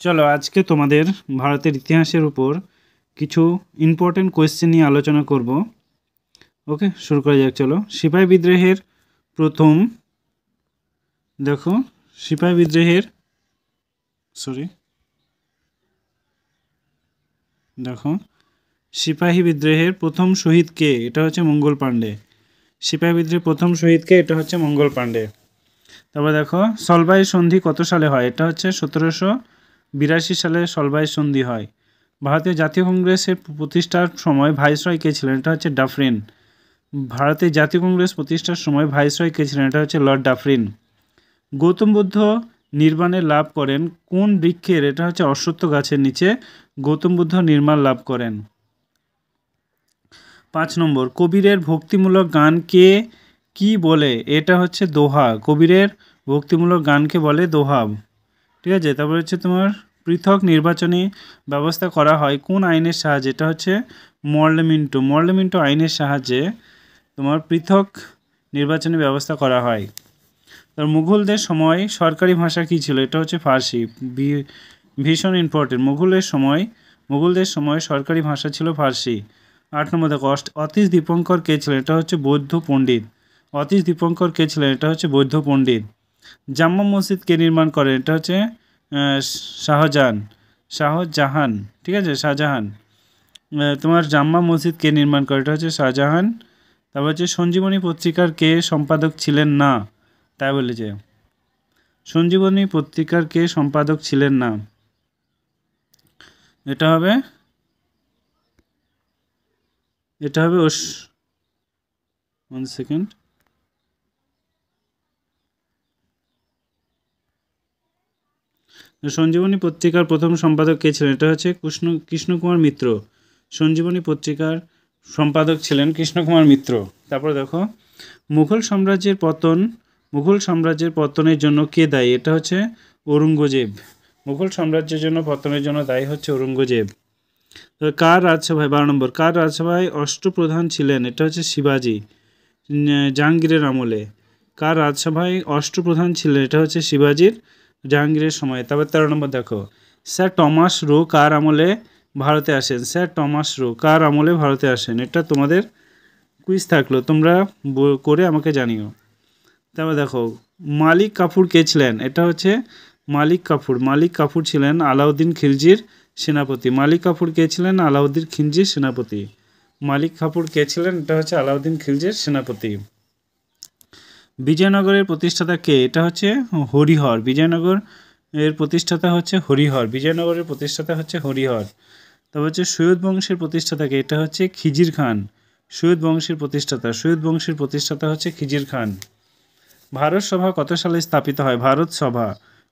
চলো আজকে তোমাদের ভারতের ইতিহাসের উপর কিছু ইম্পর্টেন্ট কোয়েশ্চেন নিয়ে আলোচনা করব। ওকে, শুরু করা যাক। চলো, সিপাহী বিদ্রোহের প্রথম দেখো সিপাহী বিদ্রোহের দেখো সিপাহী বিদ্রোহের প্রথম শহীদ কে? এটা হচ্ছে মঙ্গল পাণ্ডে। সিপাহী বিদ্রোহের প্রথম শহীদ কে? এটা হচ্ছে মঙ্গল পাণ্ডে। তারপর দেখো সলবাই সন্ধি কত সালে হয়? এটা হচ্ছে 1782 সালে সলবাই সন্ধি হয়। ভারতীয় জাতীয় কংগ্রেসের প্রতিষ্ঠার সময় ভাইসরয় কে ছিলেন? এটা হচ্ছে ডাফরিন। ভারতের জাতীয় কংগ্রেস প্রতিষ্ঠার সময় ভাইসরয় কে ছিলেন? এটা হচ্ছে লর্ড ডাফরিন। গৌতম বুদ্ধ নির্বাণে লাভ করেন কোন বৃক্ষের? এটা হচ্ছে অশ্বত্থ গাছের নিচে গৌতম বুদ্ধ নির্মাণ লাভ করেন। 5 নম্বর, কবিরের ভক্তিমূলক গানকে কি বলে? এটা হচ্ছে দোহা। কবিরের ভক্তিমূলক গানকে বলে দোহা। ঠিক আছে। তারপর হচ্ছে তোমার পৃথক নির্বাচনী ব্যবস্থা করা হয় কোন আইনের সাহায্যে? এটা হচ্ছে মর্লেমিন্টো আইনের সাহায্যে তোমার পৃথক নির্বাচনী ব্যবস্থা করা হয়। তার মুঘলদের সময় সরকারি ভাষা কী ছিল? এটা হচ্ছে ফার্সি। ভীষণ ইম্পর্টেন্ট। মুঘলদের সময় সরকারি ভাষা ছিল ফার্সি। 8 নম্বর দেখো অতীশ দীপঙ্কর কে ছিলেন? এটা হচ্ছে বৌদ্ধ পণ্ডিত। অতীশ দীপঙ্কর কে ছিলেন? এটা হচ্ছে বৌদ্ধ পণ্ডিত। জাম্মা মসজিদ কে নির্মাণ করেন? এটা হচ্ছে শাহজাহান। ঠিক আছে, শাহজাহান। তোমার জাম্মা মসজিদ কে নির্মাণ করে? এটা হচ্ছে শাহজাহান। তারপর হচ্ছে সঞ্জীবনী পত্রিকার কে সম্পাদক ছিলেন না? তাই বলে যে সঞ্জীবনী পত্রিকার কে সম্পাদক ছিলেন না? এটা হবে ওয়ান সেকেন্ড। সঞ্জীবনী পত্রিকার প্রথম সম্পাদক কে ছিলেন? এটা হচ্ছে কৃষ্ণকুমার মিত্র। সঞ্জীবনী পত্রিকার সম্পাদক ছিলেন কৃষ্ণকুমার মিত্র। তারপর দেখো মুঘল সাম্রাজ্যের পতনের জন্য কে দায়ী? এটা হচ্ছে ঔরঙ্গজেব। মুঘল সাম্রাজ্যের জন্য পতনের জন্য দায়ী হচ্ছে ঔরঙ্গজেব। কার রাজসভায় 12 নম্বর, কার রাজসভায় অষ্টপ্রধান ছিলেন? এটা হচ্ছে শিবাজি। জাহাঙ্গীরের আমলে কার রাজসভায় অষ্টপ্রধান ছিলেন? এটা হচ্ছে শিবাজির জাহাঙ্গীরের সময়। তারপর 13 নম্বর দেখো স্যার টমাস রো কার আমলে ভারতে আসেন? স্যার টমাস রো কার আমলে ভারতে আসেন? এটা তোমাদের কুইজ থাকলো, তোমরা করে আমাকে জানিও। তারপর দেখো মালিক কাফুর কে ছিলেন? এটা হচ্ছে মালিক কাফুর ছিলেন আলাউদ্দিন খিলজির সেনাপতি। মালিক কাফুর কে ছিলেন? আলাউদ্দিন খিলজির সেনাপতি। মালিক কাফুর কে ছিলেন? এটা হচ্ছে আলাউদ্দিন খিলজির সেনাপতি। বিজয়নগরের প্রতিষ্ঠাতা কে? এটা হচ্ছে হরিহর। বিজয়নগরের প্রতিষ্ঠাতা হচ্ছে হরিহর। তারপর হচ্ছে সৈয়দ বংশের প্রতিষ্ঠাতা কে? এটা হচ্ছে খিজির খান। সৈয়দ বংশের প্রতিষ্ঠাতা হচ্ছে খিজির খান। ভারত সভা কত সালে স্থাপিত হয়? ভারত সভা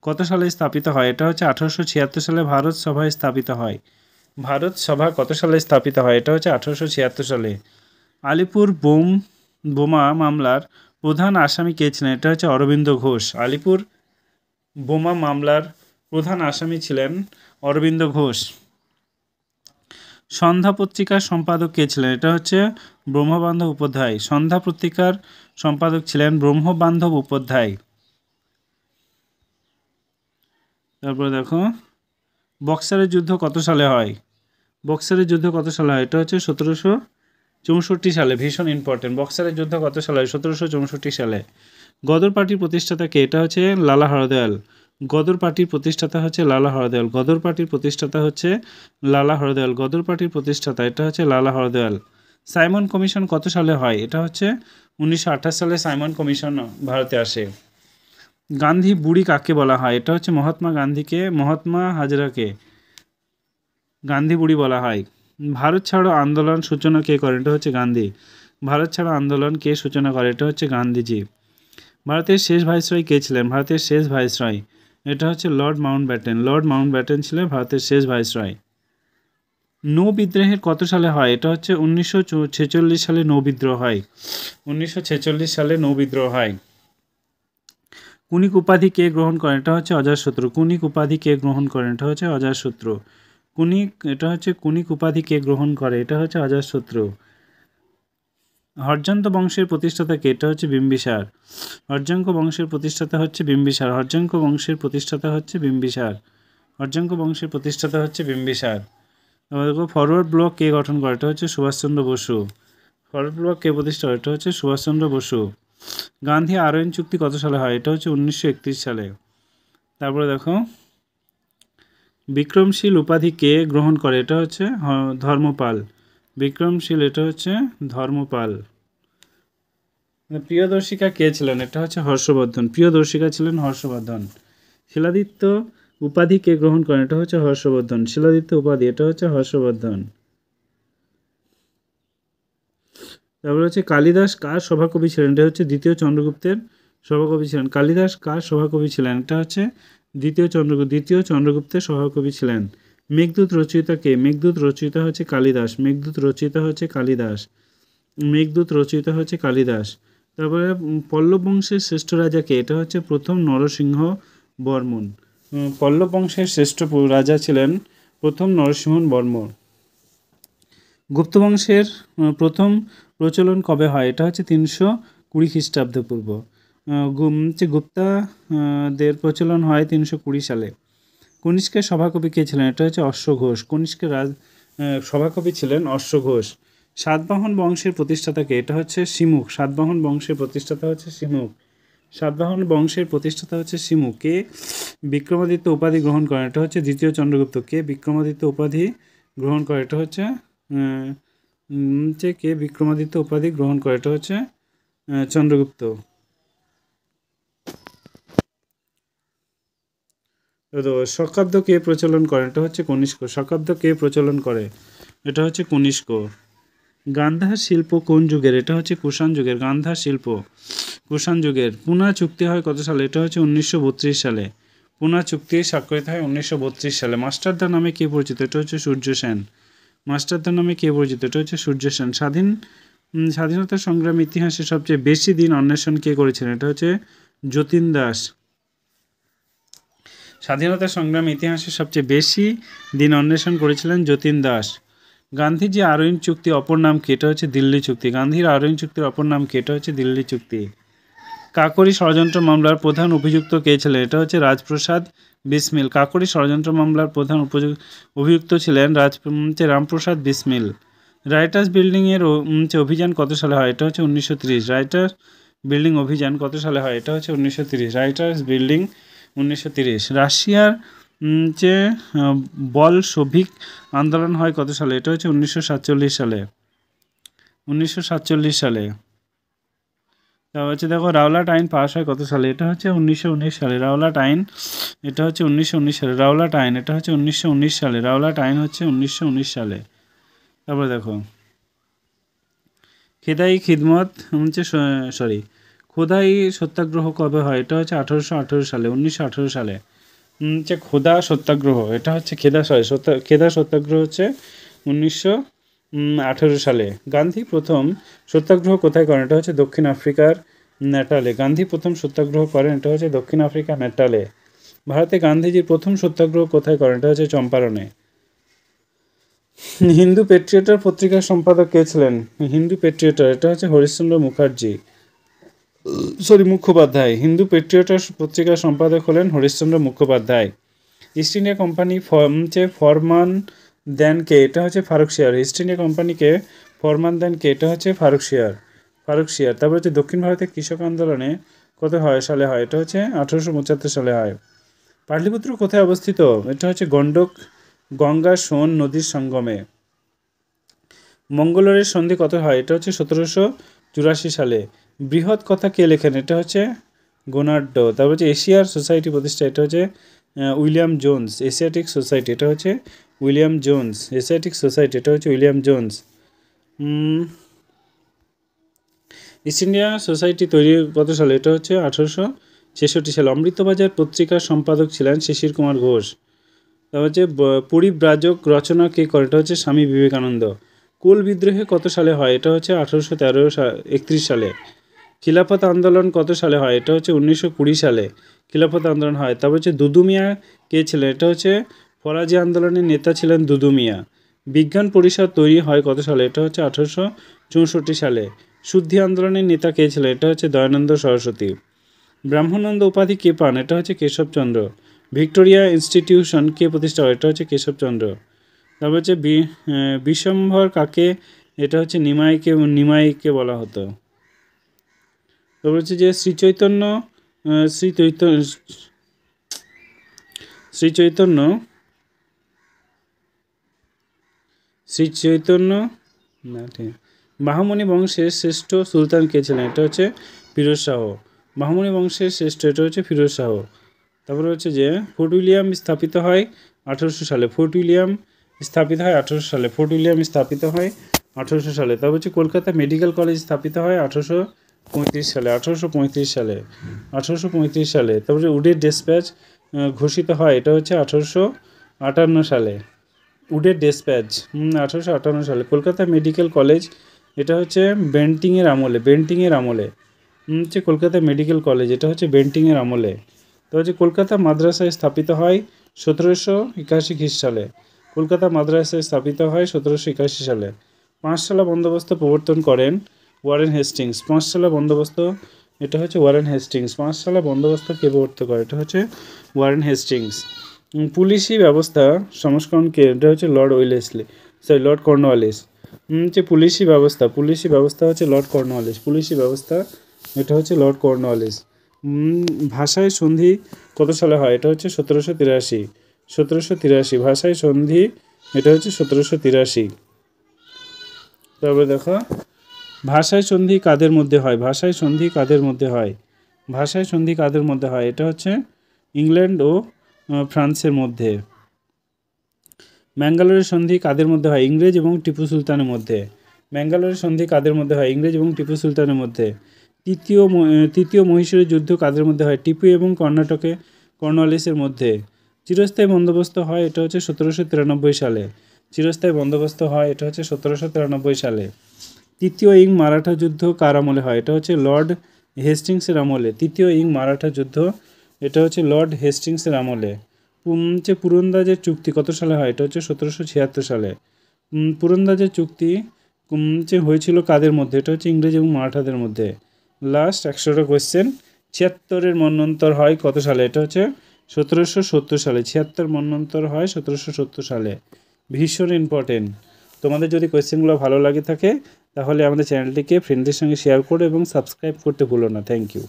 কত সালে স্থাপিত হয়? এটা হচ্ছে 1876 সালে ভারত সভায় স্থাপিত হয়। ভারত সভা কত সালে স্থাপিত হয়? এটা হচ্ছে 1876 সালে। আলিপুর বোমা মামলার প্রধান আসামি কে ছিলেন? এটা হচ্ছে অরবিন্দ ঘোষ। আলিপুর বোমা মামলার প্রধান আসামি ছিলেন অরবিন্দ ঘোষ। সন্ধ্যা পত্রিকার সম্পাদক কে ছিলেন? এটা হচ্ছে ব্রহ্মবান্ধব উপাধ্যায়। সন্ধ্যা পত্রিকার সম্পাদক ছিলেন ব্রহ্মবান্ধব উপাধ্যায়। তারপরে দেখো বক্সারের যুদ্ধ কত সালে হয়? এটা হচ্ছে 1764 সালে। ভীষণ ইম্পর্টেন্ট। বক্সারের যুদ্ধ কত সালে হয়? 1764 সালে। গদর পার্টির প্রতিষ্ঠাতা কে? এটা হচ্ছে লালা হরদয়াল। গদর পার্টির প্রতিষ্ঠাতা হচ্ছে লালা হরদয়াল। এটা হচ্ছে লালা হরদয়াল। সাইমন কমিশন কত সালে হয়? এটা হচ্ছে 1928 সালে সাইমন কমিশন ভারতে আসে। গান্ধী বুড়ি কাকে বলা হয়? এটা হচ্ছে মহাত্মা হাজরাকে গান্ধী বুড়ি বলা হয়। ভারত ছাড়ো আন্দোলন সূচনা কে করে? এটা হচ্ছে গান্ধী। ভারত ছাড়ো আন্দোলন কে সূচনা করে? এটা হচ্ছে গান্ধীজি। ভারতের শেষ ভাইসরয় কে ছিলেন? এটা হচ্ছে লর্ড মাউন্টব্যাটেন ছিলেন ভারতের শেষ ভাইসরয়। নৌ বিদ্রোহের কত সালে হয়? এটা হচ্ছে 1946 সালে নৌ বিদ্রোহ হয়। কুনিক উপাধি কে গ্রহণ করেন? এটা হচ্ছে অজাতশত্রু। কুনিক উপাধি কে গ্রহণ করেন? এটা হচ্ছে অজাতশত্রু। কুনিক উপাধি কে গ্রহণ করে? এটা হচ্ছে অজাতশত্রু। হর্যন্ত বংশের প্রতিষ্ঠাতা কে? এটা হচ্ছে বিম্বিসার। হর্যঙ্ক বংশের প্রতিষ্ঠাতা হচ্ছে বিম্বিসার। অর্জাঙ্ক বংশের প্রতিষ্ঠাতা হচ্ছে বিম্বিসার। এবার দেখো ফরওয়ার্ড ব্লক কে গঠন করে, এটা হচ্ছে সুভাষচন্দ্র বসু। ফরওয়ার্ড ব্লক কে প্রতিষ্ঠা করে, এটা হচ্ছে সুভাষচন্দ্র বসু। গান্ধী আরোইন চুক্তি কত সালে হয়, এটা হচ্ছে 1931 সালে। তারপরে দেখো বিক্রমশীল উপাধি কে গ্রহণ করে, এটা হচ্ছে ধর্মপাল। বিক্রমশীল এটা হচ্ছে ধর্মপাল। প্রিয়দর্শিকা কে ছিলেন, এটা হচ্ছে হর্ষবর্ধন। প্রিয়দর্শিকা ছিলেন হর্ষবর্ধন। শিলাদিত্য উপাধি কে গ্রহণ করেন, এটা হচ্ছে হর্ষবর্ধন। শিলাদিত্য উপাধি এটা হচ্ছে হর্ষবর্ধন। তারপরে হচ্ছে কালিদাস কার সভাকবি ছিলেন, এটা হচ্ছে দ্বিতীয় চন্দ্রগুপ্তের সভাকবি ছিলেন। কালিদাস কার সভাকবি ছিলেন, এটা হচ্ছে দ্বিতীয় চন্দ্রগুপ্তের সভাকবি ছিলেন। মেঘদূত রচয়িতা কে, মেঘদূত রচয়িতা হচ্ছে কালিদাস। মেঘদূত রচয়িতা হচ্ছে কালিদাস। মেঘদূত রচয়িতা হচ্ছে কালিদাস। তারপরে পল্লব বংশের শ্রেষ্ঠ রাজা কে, এটা হচ্ছে প্রথম নরসিংহ বর্মন। পল্লব বংশের শ্রেষ্ঠ রাজা ছিলেন প্রথম নরসিংহ বর্মন। গুপ্ত বংশের প্রথম প্রচলন কবে হয়, এটা হচ্ছে 320 খ্রিস্টাব্দপূর্ব। গুপ্তাদের প্রচলন হয় 320 সালে। কনিষ্কের সভাকবি কে ছিলেন, এটা হচ্ছে অশ্ব ঘোষ। কনিষ্কের সভাকবি ছিলেন অশ্ব ঘোষ। সাতবাহন বংশের প্রতিষ্ঠাতাকে, এটা হচ্ছে সিমুখ। সাতবাহন বংশের প্রতিষ্ঠাতা হচ্ছে সিমুখ। সাতবাহন বংশের প্রতিষ্ঠাতা হচ্ছে সিমুখ। কে বিক্রমাদিত্য উপাধি গ্রহণ করেন, এটা হচ্ছে দ্বিতীয় চন্দ্রগুপ্ত। কে বিক্রমাদিত্য উপাধি গ্রহণ করে, এটা হচ্ছে কে বিক্রমাদিত্য উপাধি গ্রহণ করে, এটা হচ্ছে চন্দ্রগুপ্ত। শকাব্দ কে প্রচলন করে, এটা হচ্ছে কনিষ্ক। শকাব্দ কে প্রচলন করে, এটা হচ্ছে কনিষ্ক। গান্ধার শিল্প কোন যুগের, এটা হচ্ছে কুষাণ যুগের। গান্ধার শিল্প কুষাণ যুগের। পুনা চুক্তি হয় কত সালে, এটা হচ্ছে 1932 সালে। পুনা চুক্তি স্বাক্ষরিত হয় 1932 সালে। মাস্টারদা নামে কে পরিচিত, এটা হচ্ছে সূর্য সেন। মাস্টারদা নামে কে পরিচিত, এটা হচ্ছে সূর্য সেন। স্বাধীনতা সংগ্রাম ইতিহাসে সবচেয়ে বেশি দিন অন্বেষণ কে করেছিলেন, এটা হচ্ছে যতীন দাস। স্বাধীনতা সংগ্রাম ইতিহাসে সবচেয়ে বেশি দিন অন্বেষণ করেছিলেন যতীন দাস। গান্ধীজি আরোইন চুক্তি অপর নাম কি, এটা হচ্ছে দিল্লি চুক্তি। গান্ধীর আরোইন চুক্তির অপর নাম কি, এটা হচ্ছে দিল্লি চুক্তি। কাকরি ষড়যন্ত্র মামলার প্রধান অভিযুক্ত কে ছিলেন, এটা হচ্ছে রাজপ্রসাদ বিসমিল। কাকরি ষড়যন্ত্র মামলার প্রধান অভিযুক্ত ছিলেন রামপ্রসাদ বিসমিল। রাইটার্স বিল্ডিংয়ের অভিযান কত সালে হয়, এটা হচ্ছে 1930। রাইটার্স বিল্ডিং অভিযান কত সালে হয়, এটা হচ্ছে 1930। Writers Building 1930। রাশিয়ার যে বলশভিক আন্দোলন হয় কত সালে, এটা হচ্ছে 1947 সালে। 1947 সালে। তা হচ্ছে দেখো রাওলাট আইন পাস হয় কত সালে, এটা হচ্ছে 1919 সালে। রাওলাট আইন এটা হচ্ছে 1919 সালে। রাওলাট আইন এটা হচ্ছে 1919 সালে। রাওলাট আইন হচ্ছে 1919 সালে। তারপর দেখো খেদাই খিদমত হচ্ছে খোদাই সত্যাগ্রহ কবে হয়, এটা হচ্ছে 1818 সালে। 1918 সালে খোদা সত্যাগ্রহ, এটা হচ্ছে খেদা সত্যাগ্রহ হচ্ছে 1918 সালে। গান্ধী প্রথম সত্যাগ্রহ কোথায় করেন, এটা হচ্ছে দক্ষিণ আফ্রিকার নেটালে। গান্ধী প্রথম সত্যাগ্রহ করেন, এটা হচ্ছে দক্ষিণ আফ্রিকা নেটালে। ভারতে গান্ধীজির প্রথম সত্যাগ্রহ কোথায় করেন, এটা হচ্ছে চম্পারণে। হিন্দু পেট্রিয়টার পত্রিকার সম্পাদক কে ছিলেন, হিন্দু পেট্রিয়টার এটা হচ্ছে হরিশ্চন্দ্র মুখোপাধ্যায়। হিন্দু পেট্রিয়টার পত্রিকার সম্পাদক হলেন Harishchandra Mukhopadhyay. East India company ফরমান দেন কে, এটা হচ্ছে ফারুকশিয়ার। ইস্ট ইন্ডিয়া কোম্পানিকে ফরমান দেন কে, এটা হচ্ছে ফারুকশিয়ার। তারপর হচ্ছে দক্ষিণ ভারতের কৃষক আন্দোলনে কত সালে হয়, এটা হচ্ছে 1875 সালে হয়। পাটলিপুত্র কোথায় অবস্থিত, এটা হচ্ছে গঙ্গা সোন নদীর সঙ্গমে। মঙ্গলের সন্ধি কত হয়, এটা হচ্ছে 1784 সালে। বৃহৎ কথা কে লেখেন, এটা হচ্ছে গোনার্ডো। তারপর হচ্ছে এশিয়ার সোসাইটি প্রতিষ্ঠা, এটা হচ্ছে উইলিয়াম জোন্স। এশিয়াটিক সোসাইটি এটা হচ্ছে উইলিয়াম জোন্স। এশিয়াটিক সোসাইটি এটা হচ্ছে William Jones. East India society তৈরি কত সালে, এটা হচ্ছে 1866 সালে। অমৃতবাজার পত্রিকার সম্পাদক ছিলেন শিশির কুমার ঘোষ। তারপর হচ্ছে পরিব্রাজক রচনা কে করে, এটা হচ্ছে স্বামী বিবেকানন্দ। কোল বিদ্রোহে কত সালে হয়, এটা হচ্ছে 1831 সালে। খিলাফত আন্দোলন কত সালে হয়, এটা হচ্ছে 1920 সালে খিলাফত আন্দোলন হয়। তারপর হচ্ছে দুদু মিয়া কে ছিলেন, এটা হচ্ছে ফরাজি আন্দোলনের নেতা ছিলেন দুদু মিয়া। বিজ্ঞান পরিষদ তৈরি হয় কত সালে, এটা হচ্ছে 1864 সালে। শুদ্ধি আন্দোলনের নেতা কে ছিলেন, এটা হচ্ছে দয়ানন্দ সরস্বতী। ব্রাহ্মণানন্দ উপাধি কে পান, এটা হচ্ছে কেশবচন্দ্র। ভিক্টোরিয়া ইনস্টিটিউশন কে প্রতিষ্ঠা করে? এটা হচ্ছে কেশবচন্দ্র। তারপর হচ্ছে বিশ্বম্ভর কাকে, এটা হচ্ছে নিমাইকে বলা হতো। তারপর হচ্ছে যে শ্রী চৈতন্য শ্রী চৈতন্য না ঠিক, বাহমনি বংশের শ্রেষ্ঠ সুলতান কে ছিলেন? এটা হচ্ছে ফিরোজ শাহ। বাহমনি বংশের শ্রেষ্ঠ, এটা হচ্ছে ফিরোজ শাহ। তারপরে হচ্ছে যে ফোর্ট উইলিয়াম স্থাপিত হয় 1800 সালে। ফোর্ট উইলিয়াম স্থাপিত হয় 1800 সালে। ফোর্ট উইলিয়াম স্থাপিত হয় 1800 সালে। তারপর হচ্ছে কলকাতা মেডিকেল কলেজ স্থাপিত হয় 1835 সালে। 1835 সালে। 1835 সালে। তারপরে উডের ডেসপ্যাচ ঘোষিত হয়, এটা হচ্ছে 1858 সালে। উডের ডেসপ্যাচ 1858 সালে। কলকাতা মেডিকেল কলেজ, এটা হচ্ছে বেন্টিংয়ের আমলে হচ্ছে কলকাতা মেডিকেল কলেজ, এটা হচ্ছে বেন্টিংয়ের আমলে। তো হচ্ছে কলকাতা মাদ্রাসায় স্থাপিত হয় 1781 খ্রিস্টাব্দে। কলকাতা মাদ্রাসায় স্থাপিত হয় 1781 সালে। পাঁচশালা বন্দোবস্ত প্রবর্তন করেন ওয়ারেন হেস্টিংস। পাঁচশালা বন্দোবস্ত, এটা হচ্ছে ওয়ারেন হেস্টিংস। পাঁচশালা বন্দোবস্ত কে প্রবর্তন করে? এটা হচ্ছে ওয়ারেন হেস্টিংস। পুলিশি ব্যবস্থা সংস্করণ কে? এটা হচ্ছে লর্ড কর্নওয়ালিস। হচ্ছে পুলিশি ব্যবস্থা হচ্ছে লর্ড কর্নওয়ালিস। পুলিশি ব্যবস্থা, এটা হচ্ছে লর্ড কর্নওয়ালিস। ভাষায় সন্ধি কত সালে হয়? এটা হচ্ছে 1783। 1783 ভাষায় সন্ধি, এটা হচ্ছে 1783। তারপরে দেখো ভাষায় সন্ধি কাদের মধ্যে হয়? ভাষায় সন্ধি কাদের মধ্যে হয়? ভাষায় সন্ধি কাদের মধ্যে হয়? এটা হচ্ছে ইংল্যান্ড ও ফ্রান্সের মধ্যে। ম্যাঙ্গালোরের সন্ধি কাদের মধ্যে হয়? ইংরেজ এবং টিপু সুলতানের মধ্যে। ম্যাঙ্গালোরের সন্ধি কাদের মধ্যে হয়? ইংরেজ এবং টিপু সুলতানের মধ্যে। তৃতীয় মহীশূরের যুদ্ধ কাদের মধ্যে হয়? টিপু এবং কর্নওয়ালিসের মধ্যে। চিরস্থায়ী বন্দোবস্ত হয়, এটা হচ্ছে 1793 সালে। চিরস্থায়ী বন্দোবস্ত হয়, এটা হচ্ছে 1793 সালে। তৃতীয় ইং মারাঠা যুদ্ধ কার আমলে হয়? এটা হচ্ছে লর্ড হেস্টিংসের আমলে। তৃতীয় ইং মারাঠা যুদ্ধ, এটা হচ্ছে লর্ড হেস্টিংসের আমলে। পুরন্দাজের চুক্তি কত সালে হয়? এটা হচ্ছে 1776 সালে। পুরন্দাজের চুক্তি হয়েছিল কাদের মধ্যে? এটা হচ্ছে ইংরেজ এবং মারাঠাদের মধ্যে। Last 100টা question. 76-এর মন্বন্তর হয় কত সালে? এটা হচ্ছে 1770 সালে। 76 মন্বন্তর হয় 1770 সালে। ভীষণ ইম্পর্টেন্ট। তোমাদের যদি কোয়েশ্চেনগুলো ভালো লাগে থাকে তাহলে আমাদের চ্যানেলটিকে ফ্রেন্ডদের সঙ্গে শেয়ার করো এবং সাবস্ক্রাইব করতে ভুলো না। Thank you.